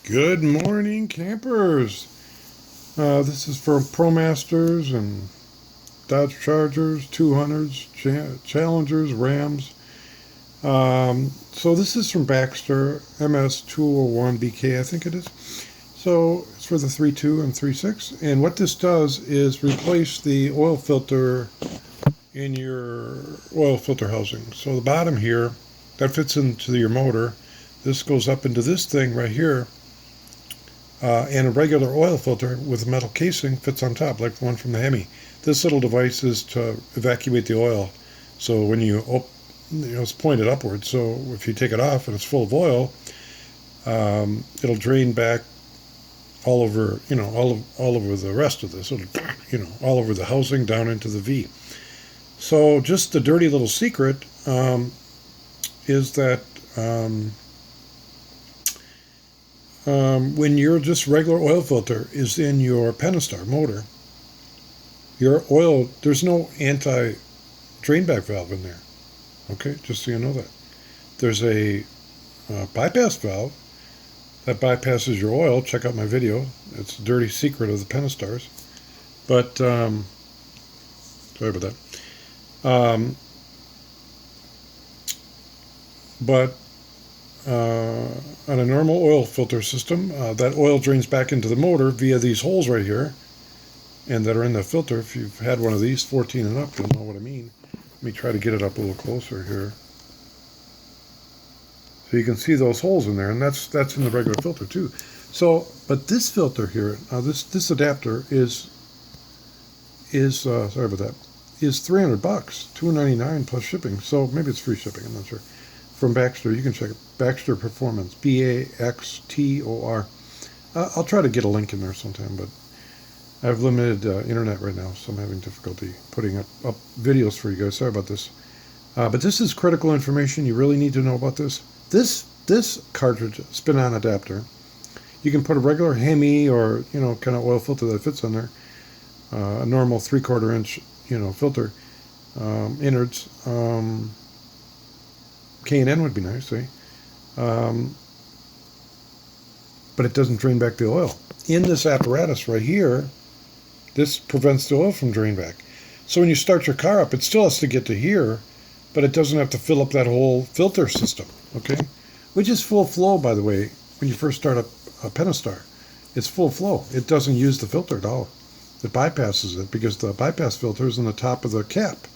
Good morning, campers. This is for ProMasters and Dodge Chargers, 200s, Challengers, Rams. So this is from Baxter, MS201BK, I think it is. So it's for the 3.2 and 3.6. And what this does is replace the oil filter in your oil filter housing. So the bottom here, that fits into your motor. This goes up into this thing right here. And a regular oil filter with a metal casing fits on top, like the one from the Hemi. This little device is to evacuate the oil. So when it's pointed upwards. So if you take it off and it's full of oil, it'll drain back all over, all over the rest of this. It'll, all over the housing down into the V. So just the dirty little secret is that. When your just regular oil filter is in your Pentastar motor, your oil, there's no anti-drainback valve in there. Okay, just so you know that. There's a bypass valve that bypasses your oil. Check out my video. It's the dirty secret of the Pentastars. But, sorry about that. But on a normal oil filter system, that oil drains back into the motor via these holes right here, and that are in the filter. If you've had one of these, 14 and up, you'll know what I mean. Let me try to get it up a little closer here. So you can see those holes in there, and that's in the regular filter too. So, but this filter here, this adapter is sorry about that, is $300, $299 plus shipping. So maybe it's free shipping. I'm not sure. From Baxter, you can check it. Baxter Performance, BAXTOR. I'll try to get a link in there sometime, but I have limited internet right now, so I'm having difficulty putting up videos for you guys. Sorry about this. But this is critical information. You really need to know about this. This cartridge spin-on adapter, you can put a regular Hemi or kind of oil filter that fits on there, a normal 3/4 inch filter, innards. K&N would be nice, eh? But it doesn't drain back the oil. In this apparatus right here, this prevents the oil from draining back. So when you start your car up, it still has to get to here, but it doesn't have to fill up that whole filter system, okay? Which is full flow, by the way, when you first start up a Pentastar. It's full flow. It doesn't use the filter at all. It bypasses it because the bypass filter is on the top of the cap.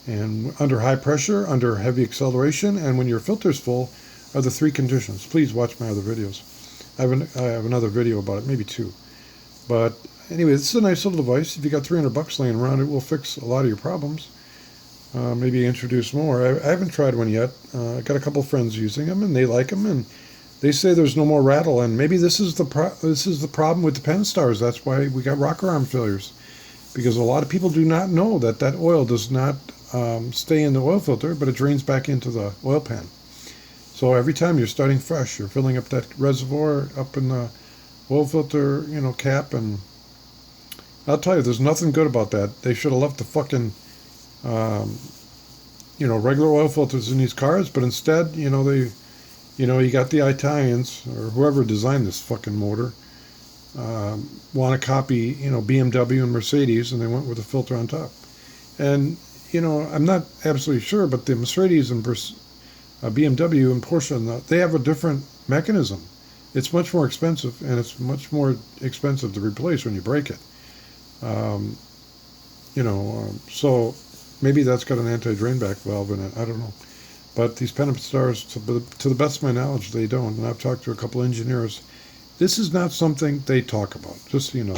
And under high pressure, under heavy acceleration, and when your filter's full, are the three conditions. Please watch my other videos. I have another video about it, maybe two. But anyway, this is a nice little device. If you got $300 laying around, it will fix a lot of your problems. Maybe introduce more. I haven't tried one yet. I got a couple friends using them, and they like them, and they say there's no more rattle. And maybe this is the problem with the Pentastars. That's why we got rocker arm failures, because a lot of people do not know that oil does not stay in the oil filter, but it drains back into the oil pan. So every time you're starting fresh, you're filling up that reservoir up in the oil filter, cap, and I'll tell you, there's nothing good about that. They should have left the fucking, regular oil filters in these cars, but instead, you got the Italians or whoever designed this fucking motor, want to copy, BMW and Mercedes, and they went with a filter on top. And I'm not absolutely sure, but the Mercedes and BMW and Porsche, they have a different mechanism. It's much more expensive, and it's much more expensive to replace when you break it. So maybe that's got an anti-drainback valve in it. I don't know. But these Pentastars, to the best of my knowledge, they don't. And I've talked to a couple engineers. This is not something they talk about, just so you know.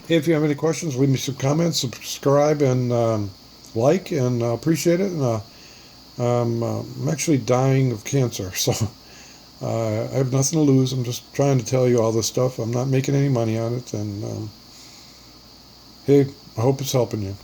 Hey, if you have any questions, leave me some comments, subscribe, and like, and appreciate it. And I'm actually dying of cancer, so I have nothing to lose. I'm just trying to tell you all this stuff. I'm not making any money on it, and hey, I hope it's helping you.